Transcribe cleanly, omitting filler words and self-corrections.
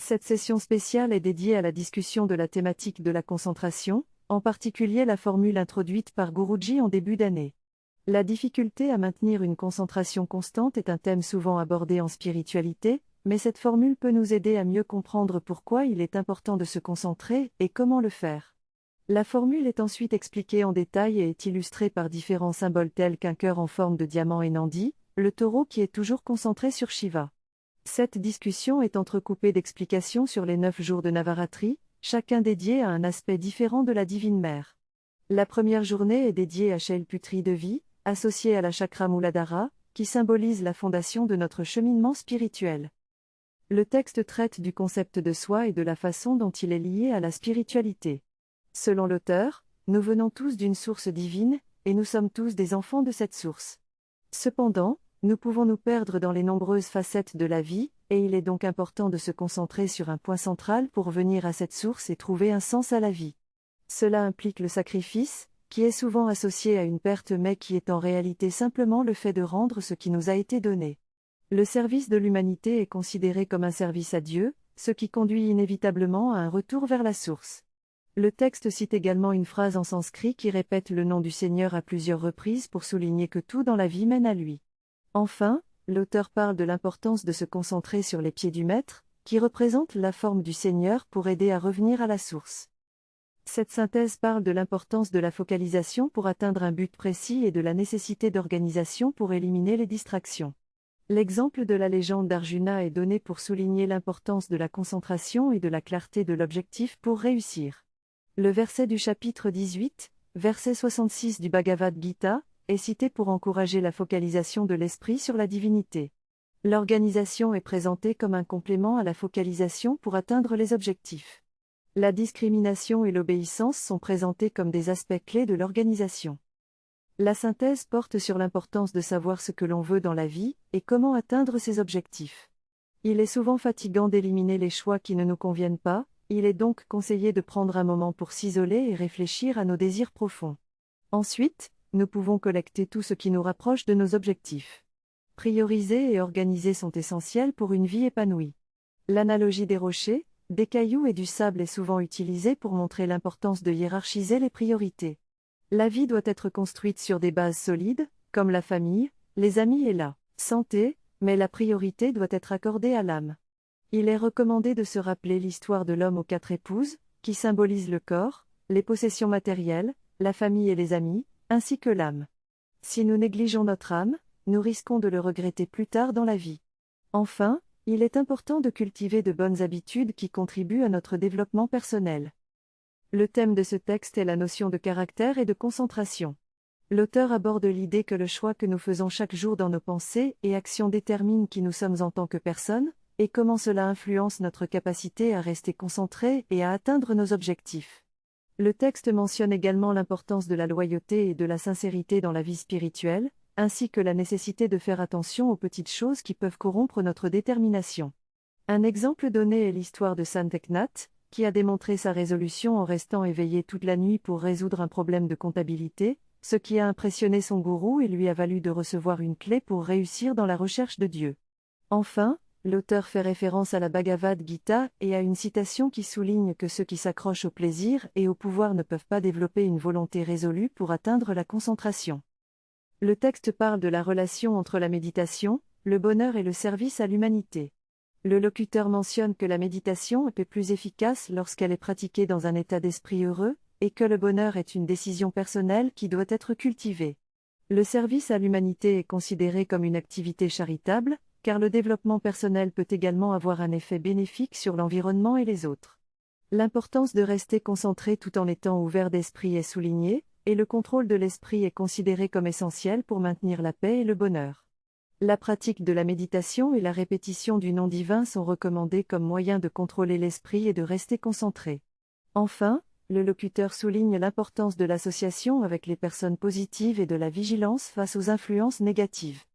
Cette session spéciale est dédiée à la discussion de la thématique de la concentration, en particulier la formule introduite par Guruji en début d'année. La difficulté à maintenir une concentration constante est un thème souvent abordé en spiritualité, mais cette formule peut nous aider à mieux comprendre pourquoi il est important de se concentrer et comment le faire. La formule est ensuite expliquée en détail et est illustrée par différents symboles tels qu'un cœur en forme de diamant et Nandi, le taureau qui est toujours concentré sur Shiva. Cette discussion est entrecoupée d'explications sur les 9 jours de Navaratri, chacun dédié à un aspect différent de la Divine Mère. La première journée est dédiée à Shailputri Devi, associée à la chakra Muladhara, qui symbolise la fondation de notre cheminement spirituel. Le texte traite du concept de soi et de la façon dont il est lié à la spiritualité. Selon l'auteur, nous venons tous d'une source divine, et nous sommes tous des enfants de cette source. Cependant, nous pouvons nous perdre dans les nombreuses facettes de la vie, et il est donc important de se concentrer sur un point central pour venir à cette source et trouver un sens à la vie. Cela implique le sacrifice, qui est souvent associé à une perte mais qui est en réalité simplement le fait de rendre ce qui nous a été donné. Le service de l'humanité est considéré comme un service à Dieu, ce qui conduit inévitablement à un retour vers la source. Le texte cite également une phrase en sanskrit qui répète le nom du Seigneur à plusieurs reprises pour souligner que tout dans la vie mène à lui. Enfin, l'auteur parle de l'importance de se concentrer sur les pieds du Maître, qui représentent la forme du Seigneur pour aider à revenir à la source. Cette synthèse parle de l'importance de la focalisation pour atteindre un but précis et de la nécessité d'organisation pour éliminer les distractions. L'exemple de la légende d'Arjuna est donné pour souligner l'importance de la concentration et de la clarté de l'objectif pour réussir. Le verset du chapitre 18, verset 66 du Bhagavad Gita, est cité pour encourager la focalisation de l'esprit sur la divinité. L'organisation est présentée comme un complément à la focalisation pour atteindre les objectifs. La discrimination et l'obéissance sont présentées comme des aspects clés de l'organisation. La synthèse porte sur l'importance de savoir ce que l'on veut dans la vie et comment atteindre ses objectifs. Il est souvent fatigant d'éliminer les choix qui ne nous conviennent pas, il est donc conseillé de prendre un moment pour s'isoler et réfléchir à nos désirs profonds. Ensuite, nous pouvons collecter tout ce qui nous rapproche de nos objectifs. Prioriser et organiser sont essentiels pour une vie épanouie. L'analogie des rochers, des cailloux et du sable est souvent utilisée pour montrer l'importance de hiérarchiser les priorités. La vie doit être construite sur des bases solides, comme la famille, les amis et la santé, mais la priorité doit être accordée à l'âme. Il est recommandé de se rappeler l'histoire de l'homme aux 4 épouses, qui symbolise le corps, les possessions matérielles, la famille et les amis, ainsi que l'âme. Si nous négligeons notre âme, nous risquons de le regretter plus tard dans la vie. Enfin, il est important de cultiver de bonnes habitudes qui contribuent à notre développement personnel. Le thème de ce texte est la notion de caractère et de concentration. L'auteur aborde l'idée que le choix que nous faisons chaque jour dans nos pensées et actions détermine qui nous sommes en tant que personne, et comment cela influence notre capacité à rester concentré et à atteindre nos objectifs. Le texte mentionne également l'importance de la loyauté et de la sincérité dans la vie spirituelle, ainsi que la nécessité de faire attention aux petites choses qui peuvent corrompre notre détermination. Un exemple donné est l'histoire de Sant Eknath, qui a démontré sa résolution en restant éveillé toute la nuit pour résoudre un problème de comptabilité, ce qui a impressionné son gourou et lui a valu de recevoir une clé pour réussir dans la recherche de Dieu. Enfin, l'auteur fait référence à la Bhagavad Gita et à une citation qui souligne que ceux qui s'accrochent au plaisir et au pouvoir ne peuvent pas développer une volonté résolue pour atteindre la concentration. Le texte parle de la relation entre la méditation, le bonheur et le service à l'humanité. Le locuteur mentionne que la méditation est plus efficace lorsqu'elle est pratiquée dans un état d'esprit heureux, et que le bonheur est une décision personnelle qui doit être cultivée. Le service à l'humanité est considéré comme une activité charitable, car le développement personnel peut également avoir un effet bénéfique sur l'environnement et les autres. L'importance de rester concentré tout en étant ouvert d'esprit est soulignée, et le contrôle de l'esprit est considéré comme essentiel pour maintenir la paix et le bonheur. La pratique de la méditation et la répétition du nom divin sont recommandées comme moyen de contrôler l'esprit et de rester concentré. Enfin, le locuteur souligne l'importance de l'association avec les personnes positives et de la vigilance face aux influences négatives.